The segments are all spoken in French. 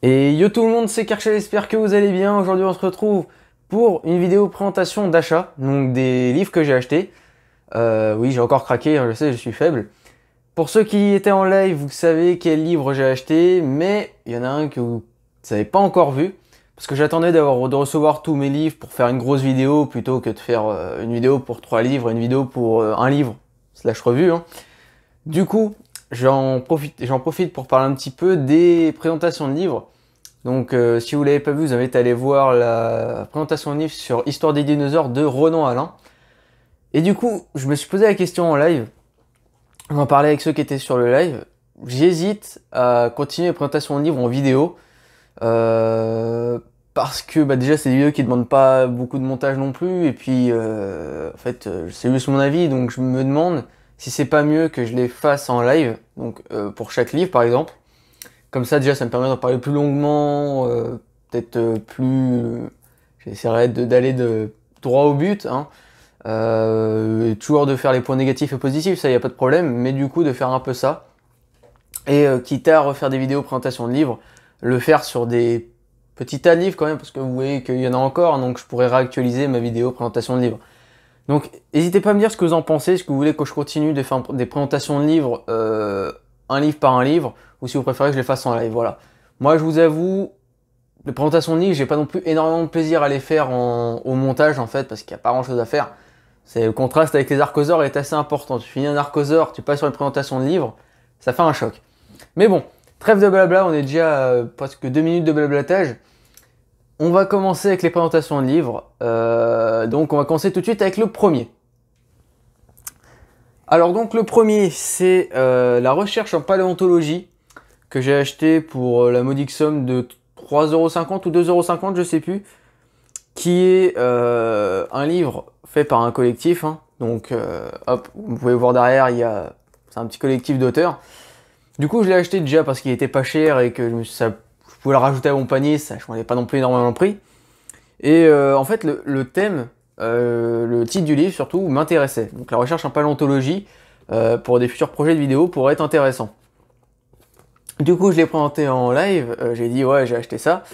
Et yo tout le monde, c'est Karcher, j'espère que vous allez bien. Aujourd'hui on se retrouve pour une vidéo présentation d'achat, donc des livres que j'ai achetés. Oui, j'ai encore craqué, hein, je sais, je suis faible. Pour ceux qui étaient en live, vous savez quel livre j'ai acheté, mais il y en a un que vous n'avez pas encore vu, parce que j'attendais de recevoir tous mes livres pour faire une grosse vidéo, plutôt que de faire une vidéo pour 3 livres, une vidéo pour un livre, slash revue, hein. Du coup, j'en profite pour parler un petit peu des présentations de livres. Donc, si vous l'avez pas vu, vous invite à aller voir la présentation de livre sur Histoire des dinosaures de Ronan Alain. Et du coup, je me suis posé la question en live. J'en parlais avec ceux qui étaient sur le live. J'hésite à continuer les présentations de livres en vidéo. Parce que bah, déjà, c'est des vidéos qui demandent pas beaucoup de montage non plus. Et puis, en fait, c'est juste mon avis. Donc, je me demande si c'est pas mieux que je les fasse en live. Donc, pour chaque livre, par exemple. Comme ça, déjà, ça me permet d'en parler plus longuement, peut-être plus. J'essaierai d'aller droit au but, hein. Et toujours de faire les points négatifs et positifs, ça, y a pas de problème, mais du coup, de faire un peu ça. Et quitte à refaire des vidéos présentation de livres, le faire sur des petits tas de livres quand même, parce que vous voyez qu'il y en a encore, hein, donc je pourrais réactualiser ma vidéo présentation de livres. Donc, n'hésitez pas à me dire ce que vous en pensez, ce que vous voulez que je continue de faire des présentations de livres, un livre par un livre, ou si vous préférez que je les fasse en live, voilà. Moi, je vous avoue, les présentations de livres, j'ai pas non plus énormément de plaisir à les faire au montage, en fait, parce qu'il n'y a pas grand chose à faire. C'est le contraste avec les archosaures est assez important. Tu finis un archosaure, tu passes sur une présentation de livre, ça fait un choc. Mais bon, trêve de blabla, on est déjà à presque 2 minutes de blablatage. On va commencer avec les présentations de livres. Donc on va commencer tout de suite avec le premier. Alors donc le premier, c'est la recherche en paléontologie que j'ai acheté pour la modique somme de 3,50€ ou 2,50€, je sais plus, qui est un livre fait par un collectif, hein. Donc hop, vous pouvez voir derrière, c'est un petit collectif d'auteurs. Du coup, je l'ai acheté déjà parce qu'il était pas cher et que je pouvais le rajouter à mon panier, ça ne changeait pas non plus énormément le prix. Et en fait, le thème, le titre du livre surtout, m'intéressait. Donc la recherche en paléontologie pour des futurs projets de vidéo pourrait être intéressant. Du coup, je l'ai présenté en live, j'ai dit ouais, j'ai acheté ça.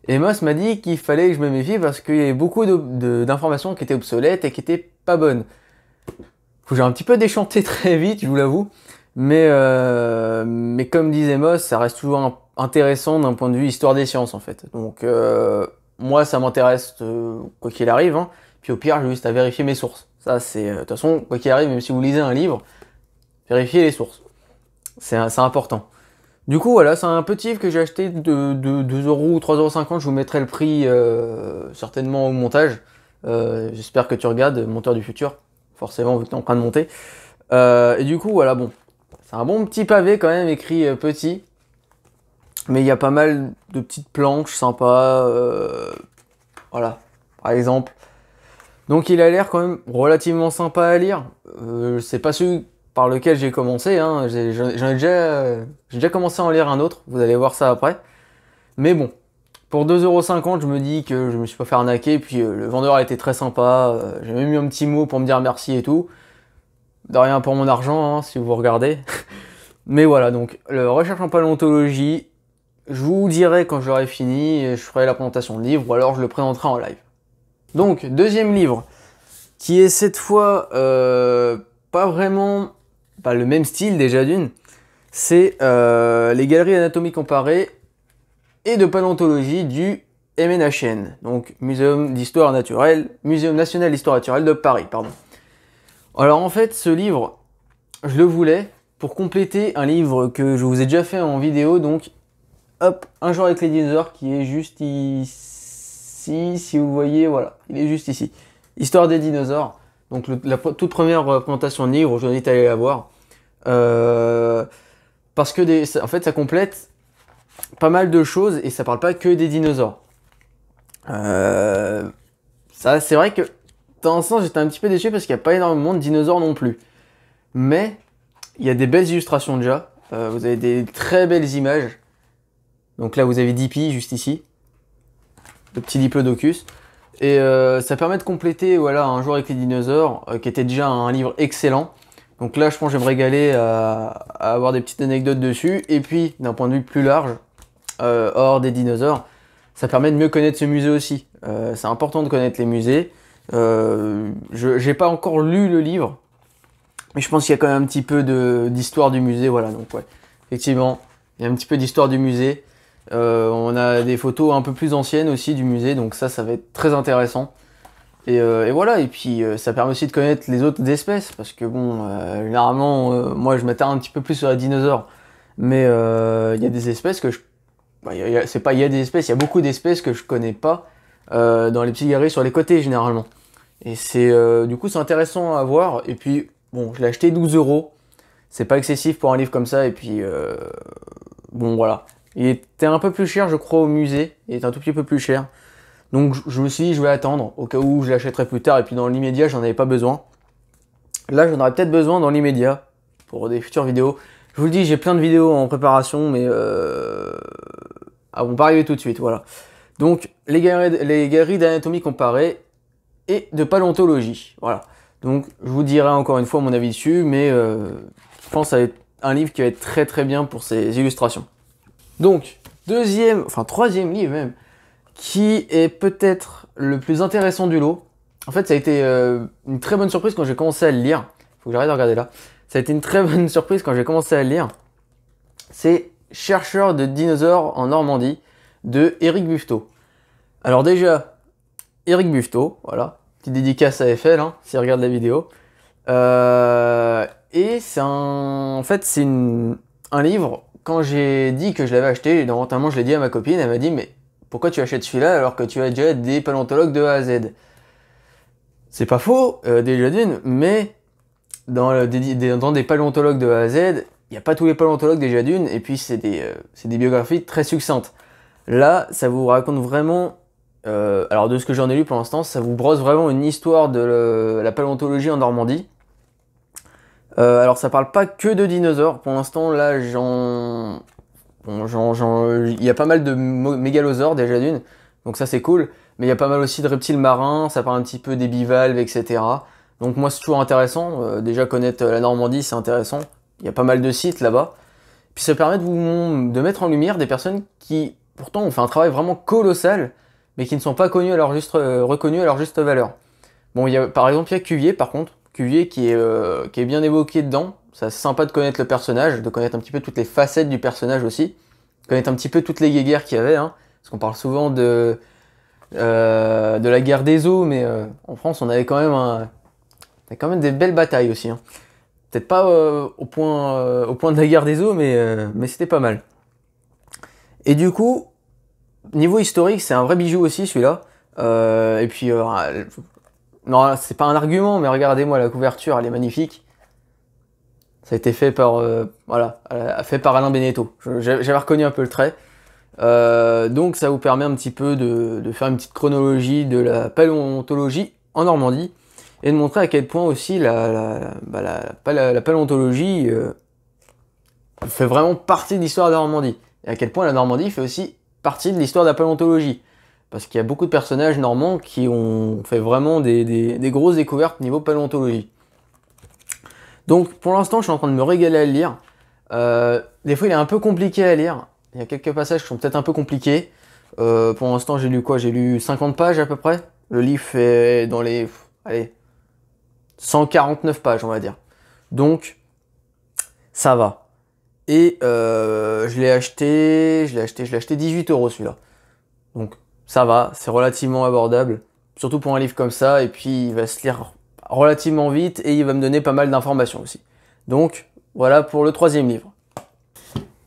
Et Moss m'a dit qu'il fallait que je me méfie parce qu'il y avait beaucoup d'informations qui étaient obsolètes et qui étaient pas bonnes. J'ai un petit peu déchanté très vite, je vous l'avoue. Mais comme disait Moss, ça reste toujours intéressant d'un point de vue histoire des sciences en fait. Donc moi ça m'intéresse quoi qu'il arrive, hein. Puis au pire j'ai juste à vérifier mes sources. Ça c'est de toute façon quoi qu'il arrive, même si vous lisez un livre, vérifiez les sources. C'est important. Du coup voilà, c'est un petit livre que j'ai acheté de 2€ ou 3,50€, je vous mettrai le prix certainement au montage. J'espère que tu regardes, monteur du futur, forcément vu que tu es en train de monter. Et du coup voilà, bon, c'est un bon petit pavé quand même, écrit petit. Mais il y a pas mal de petites planches sympas. Voilà, par exemple. Donc il a l'air quand même relativement sympa à lire. C'est pas celui par lequel j'ai commencé, hein. J'ai déjà commencé à en lire un autre. Vous allez voir ça après. Mais bon, pour 2,50€, je me dis que je me suis pas fait arnaquer. Puis le vendeur a été très sympa. J'ai même eu un petit mot pour me dire merci et tout. De rien pour mon argent, hein, si vous regardez. Mais voilà, donc, le recherche en paléontologie, je vous dirai quand je l'aurai fini, et je ferai la présentation de livre, ou alors je le présenterai en live. Donc, deuxième livre, qui est cette fois pas vraiment le même style déjà d'une, c'est les galeries anatomies comparées et de paléontologie du MNHN, donc Muséum d'Histoire Naturelle, Muséum National d'Histoire Naturelle de Paris, pardon. Alors en fait, ce livre, je le voulais pour compléter un livre que je vous ai déjà fait en vidéo, donc hop, Un jour avec les dinosaures, qui est juste ici, si vous voyez, voilà, il est juste ici. Histoire des dinosaures, donc la toute première présentation de livre, je vous invite à aller la voir. Parce que en fait, ça complète pas mal de choses et ça parle pas que des dinosaures. Ça, c'est vrai que dans un sens, j'étais un petit peu déçu parce qu'il n'y a pas énormément de dinosaures non plus. Mais il y a des belles illustrations déjà. Vous avez des très belles images. Donc là, vous avez Dippy juste ici, le petit Diplodocus. Et ça permet de compléter voilà, Un jour avec les dinosaures, qui était déjà un livre excellent. Donc là, je pense que je vais me régaler à avoir des petites anecdotes dessus. Et puis, d'un point de vue plus large, hors des dinosaures, ça permet de mieux connaître ce musée aussi. C'est important de connaître les musées. J'ai pas encore lu le livre, mais je pense qu'il y a quand même un petit peu d'histoire du musée, voilà, donc ouais, effectivement, il y a un petit peu d'histoire du musée. On a des photos un peu plus anciennes aussi du musée, donc ça va être très intéressant. Et voilà, et puis ça permet aussi de connaître les autres espèces, parce que bon, généralement, moi je m'attarde un petit peu plus sur les dinosaures, mais il y a des espèces que c'est pas il y a des espèces, il y a beaucoup d'espèces que je connais pas dans les petites galeries sur les côtés généralement. Et du coup c'est intéressant à voir, et puis bon, je l'ai acheté 12 euros, c'est pas excessif pour un livre comme ça, et puis bon voilà. Il était un peu plus cher je crois au musée, il était un tout petit peu plus cher. Donc je me suis dit je vais attendre au cas où je l'achèterai plus tard, et puis dans l'immédiat j'en avais pas besoin. Là j'en aurais peut-être besoin dans l'immédiat pour des futures vidéos. Je vous le dis, j'ai plein de vidéos en préparation, mais vont pas arriver tout de suite, voilà. Donc les galeries d'anatomie comparée et de paléontologie, voilà. Donc je vous dirai encore une fois mon avis dessus, mais je pense que ça va être un livre qui va être très très bien pour ses illustrations. Donc troisième livre même, qui est peut-être le plus intéressant du lot. En fait, ça a été une très bonne surprise quand j'ai commencé à le lire. Faut que j'arrête de regarder là. Ça a été une très bonne surprise quand j'ai commencé à le lire. C'est Chercheur de dinosaures en Normandie de Éric Buffetot. Alors déjà, Éric Buffetot, voilà, petite dédicace à FL, hein, s'il regarde la vidéo. Et en fait, c'est un livre. Quand j'ai dit que je l'avais acheté, notamment je l'ai dit à ma copine, elle m'a dit mais pourquoi tu achètes celui-là alors que tu as déjà des paléontologues de A à Z? C'est pas faux, déjà d'une, mais dans des paléontologues de A à Z, il n'y a pas tous les paléontologues déjà d'une, et puis c'est des biographies très succinctes. Là, ça vous raconte vraiment, alors de ce que j'en ai lu pour l'instant, ça vous brosse vraiment une histoire de la paléontologie en Normandie. Alors ça parle pas que de dinosaures, pour l'instant là il y a pas mal de mégalosaures déjà d'une, donc ça c'est cool, mais il y a pas mal aussi de reptiles marins, ça parle un petit peu des bivalves, etc. Donc moi c'est toujours intéressant, déjà connaître la Normandie c'est intéressant, il y a pas mal de sites là-bas, puis ça permet de mettre en lumière des personnes qui pourtant ont fait un travail vraiment colossal, mais qui ne sont pas reconnus à leur juste valeur. Bon, par exemple il y a Cuvier par contre, Cuvier qui est bien évoqué dedans. C'est sympa de connaître le personnage, de connaître un petit peu toutes les facettes du personnage aussi, de connaître un petit peu toutes les guéguerres qu'il y avait, hein, parce qu'on parle souvent de la guerre des eaux, mais en France on avait quand même des belles batailles aussi, hein. Peut-être pas au point de la guerre des eaux, mais c'était pas mal. Et du coup, niveau historique, c'est un vrai bijou aussi celui-là. Et puis non, c'est pas un argument, mais regardez-moi la couverture, elle est magnifique. Ça a été fait par fait par Alain Beneteau. J'avais reconnu un peu le trait. Donc ça vous permet un petit peu de faire une petite chronologie de la paléontologie en Normandie et de montrer à quel point aussi la paléontologie fait vraiment partie de l'histoire de la Normandie, et à quel point la Normandie fait aussi partie de l'histoire de la paléontologie. Parce qu'il y a beaucoup de personnages normands qui ont fait vraiment des grosses découvertes niveau paléontologie. Donc pour l'instant, je suis en train de me régaler à le lire. Des fois, il est un peu compliqué à lire. Il y a quelques passages qui sont peut-être un peu compliqués. Pour l'instant, j'ai lu quoi? J'ai lu 50 pages à peu près. Le livre fait dans les 149 pages, on va dire. Donc, ça va. Et je l'ai acheté 18 euros celui-là. Donc, ça va, c'est relativement abordable, surtout pour un livre comme ça, et puis il va se lire relativement vite, et il va me donner pas mal d'informations aussi. Donc, voilà pour le troisième livre.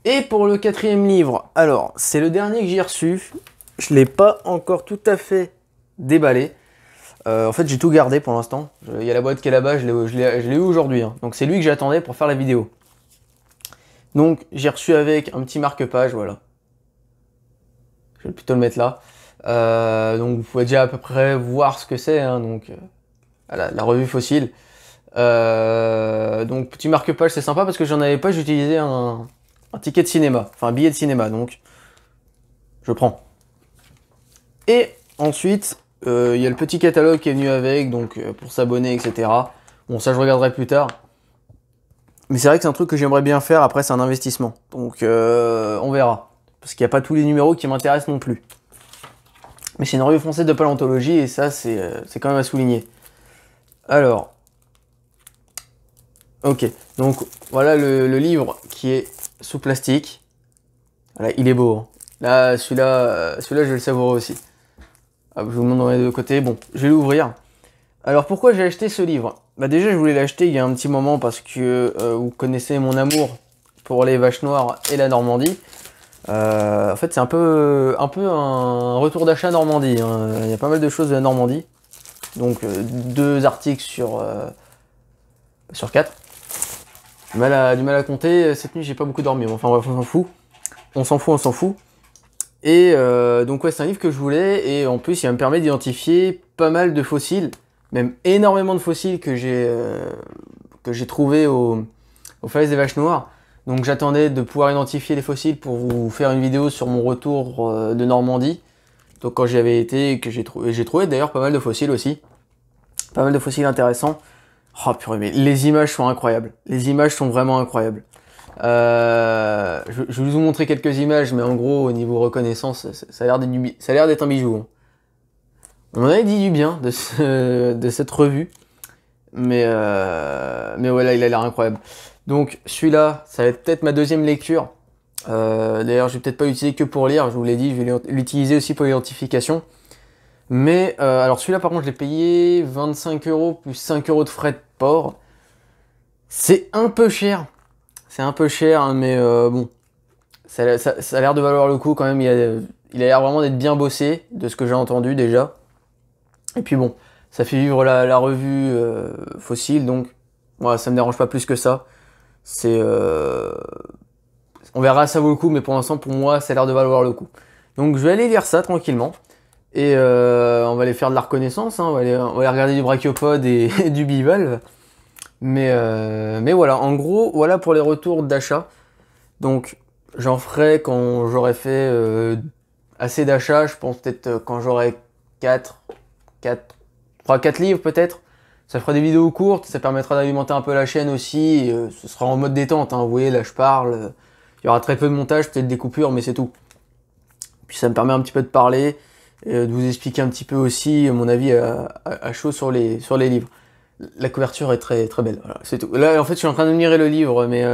Et pour le quatrième livre, alors, c'est le dernier que j'ai reçu, je l'ai pas encore tout à fait déballé. En fait, j'ai tout gardé pour l'instant, il y a la boîte qui est là-bas, je l'ai eu aujourd'hui, hein. Donc c'est lui que j'attendais pour faire la vidéo. Donc, j'ai reçu avec un petit marque-page, voilà. Je vais plutôt le mettre là. Donc vous pouvez déjà à peu près voir ce que c'est, hein, donc voilà, la revue Fossile. Donc petit marque-page, c'est sympa parce que j'en avais pas, j'utilisais un ticket de cinéma, enfin un billet de cinéma, donc je prends. Et ensuite, il y a le petit catalogue qui est venu avec, donc pour s'abonner, etc. Bon, ça je regarderai plus tard. Mais c'est vrai que c'est un truc que j'aimerais bien faire, après c'est un investissement, donc on verra. parce qu'il n'y a pas tous les numéros qui m'intéressent non plus. Mais c'est une revue française de paléontologie, et ça, c'est quand même à souligner. Alors, ok, donc voilà le livre qui est sous plastique. Voilà, il est beau, hein. Là, celui-là, je vais le savourer aussi. Ah, je vous le montre de deux côtés. Bon, je vais l'ouvrir. Alors, pourquoi j'ai acheté ce livre? Bah déjà, je voulais l'acheter il y a un petit moment parce que vous connaissez mon amour pour les vaches noires et la Normandie. En fait, c'est un peu un retour d'achat Normandie, hein. Il y a pas mal de choses de la Normandie. Donc, 2 articles sur 4. Du mal à compter. Cette nuit, j'ai pas beaucoup dormi. Enfin bref, on s'en fout. On s'en fout. Et donc ouais, c'est un livre que je voulais, et en plus il me permet d'identifier pas mal de fossiles, même énormément de fossiles que j'ai trouvé aux falaises des Vaches Noires. Donc j'attendais de pouvoir identifier les fossiles pour vous faire une vidéo sur mon retour de Normandie. Donc quand j'y avais été, que j'ai trouvé d'ailleurs pas mal de fossiles aussi, pas mal de fossiles intéressants. Oh purée, mais les images sont incroyables, les images sont vraiment incroyables. Je vais vous montrer quelques images, mais en gros, au niveau reconnaissance, ça a l'air d'être un bijou, hein. On avait dit du bien de cette revue, mais voilà, il a l'air incroyable. Donc celui-là, ça va être peut-être ma deuxième lecture. D'ailleurs, je vais peut-être pas l'utiliser que pour lire, je vous l'ai dit, je vais l'utiliser aussi pour l'identification. Mais alors celui-là, par contre, je l'ai payé 25 € plus 5 € de frais de port. C'est un peu cher. C'est un peu cher, hein, mais bon, ça a l'air de valoir le coup quand même. Il a l'air vraiment d'être bien bossé, de ce que j'ai entendu déjà. Et puis bon, ça fait vivre la revue Fossile, donc voilà, ça me dérange pas plus que ça. On verra, ça vaut le coup, mais pour l'instant, pour moi, ça a l'air de valoir le coup. Donc je vais aller lire ça tranquillement. Et on va aller faire de la reconnaissance, hein, on va aller regarder du brachiopode et du bivalve. Mais voilà, en gros, voilà pour les retours d'achat. Donc, j'en ferai quand j'aurai fait assez d'achats. Je pense peut-être quand j'aurai 3-4 livres peut-être. Ça fera des vidéos courtes, ça permettra d'alimenter un peu la chaîne aussi. Et, ce sera en mode détente, hein. Vous voyez, là je parle. Il y aura très peu de montage, peut-être des coupures, mais c'est tout. Puis ça me permet un petit peu de parler, et de vous expliquer un petit peu aussi mon avis à chaud sur les livres. La couverture est très très belle, voilà, c'est tout. Là en fait je suis en train d'admirer le livre, mais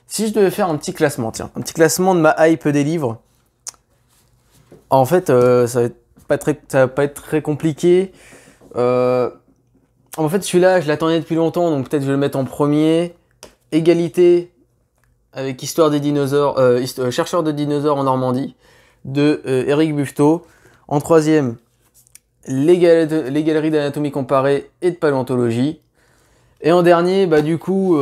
si je devais faire un petit classement, tiens, un petit classement de ma hype des livres, en fait ça va pas être très compliqué. En fait celui-là je l'attendais depuis longtemps, donc peut-être je vais le mettre en premier. Égalité avec Histoire des dinosaures, Chercheurs de dinosaures en Normandie, de Éric Buffetot. En troisième, les galeries d'anatomie comparée et de paléontologie. Et en dernier, bah du coup,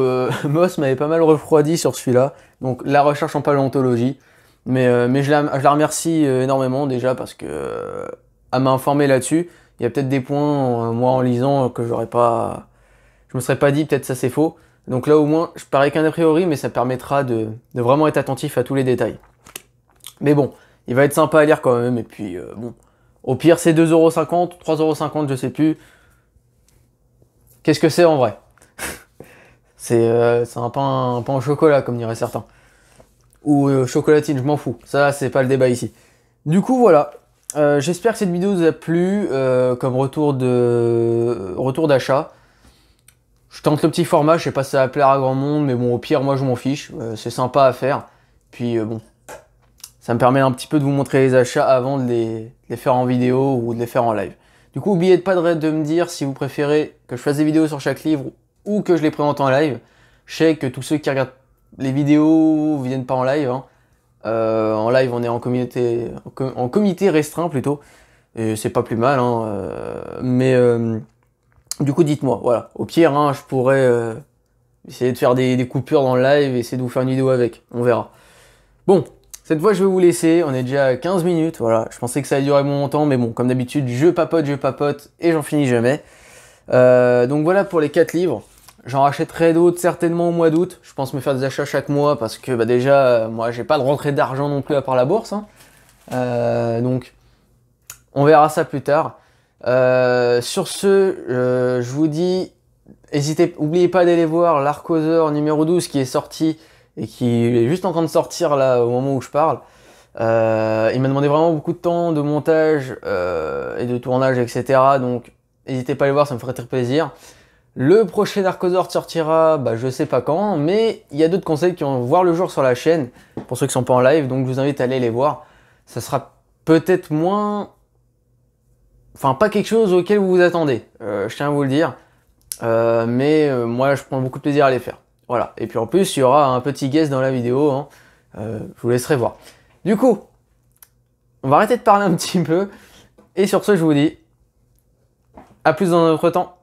Moss m'avait pas mal refroidi sur celui-là. Donc la recherche en paléontologie. Mais je la remercie énormément déjà parce que elle m'a informé là-dessus. Il y a peut-être des points, moi en lisant, que je me serais pas dit, peut-être ça c'est faux. Donc là au moins, je parie qu'un a priori, mais ça permettra de vraiment être attentif à tous les détails. Mais bon, il va être sympa à lire quand même, et puis bon. Au pire, c'est 2,50 €, 3,50 €, je sais plus. Qu'est-ce que c'est en vrai? C'est un pain au chocolat, comme diraient certains. Ou chocolatine, je m'en fous. Ça, c'est pas le débat ici. Du coup, voilà. J'espère que cette vidéo vous a plu, comme retour d'achat. Je tente le petit format, je sais pas si ça va plaire à grand monde, mais bon, au pire, moi, je m'en fiche. C'est sympa à faire. Puis, bon. Ça me permet un petit peu de vous montrer les achats avant de les faire en vidéo ou de les faire en live. Du coup, n'oubliez pas de me dire si vous préférez que je fasse des vidéos sur chaque livre ou que je les présente en live. Je sais que tous ceux qui regardent les vidéos viennent pas en live, hein. En live, on est en comité restreint plutôt. Et c'est pas plus mal, hein. Du coup, dites-moi. Voilà. Au pire, hein, je pourrais essayer de faire des coupures dans le live et essayer de vous faire une vidéo avec. On verra. Bon. Cette fois, je vais vous laisser. On est déjà à 15 minutes. Voilà. Je pensais que ça allait durer mon temps, mais bon, comme d'habitude, je papote et j'en finis jamais. Donc voilà pour les 4 livres. J'en rachèterai d'autres certainement au mois d'août. Je pense me faire des achats chaque mois parce que bah, déjà, moi, j'ai pas de rentrée d'argent non plus à part la bourse, hein. Donc, on verra ça plus tard. Sur ce, je vous dis, n'oubliez pas d'aller voir l'Archosaure numéro 12 qui est sorti et qui est juste en train de sortir là au moment où je parle. Il m'a demandé vraiment beaucoup de temps de montage et de tournage, etc. Donc n'hésitez pas à aller voir, ça me ferait très plaisir. Le prochain Archosaur sortira, bah, je sais pas quand, mais il y a d'autres conseils qui vont voir le jour sur la chaîne, pour ceux qui sont pas en live, donc je vous invite à aller les voir. Ça sera peut-être moins... Enfin, pas quelque chose auquel vous vous attendez, je tiens à vous le dire. Moi, je prends beaucoup de plaisir à les faire. Voilà, et puis en plus, il y aura un petit guest dans la vidéo, hein. Je vous laisserai voir. Du coup, on va arrêter de parler un petit peu, et sur ce, je vous dis à plus dans un autre temps.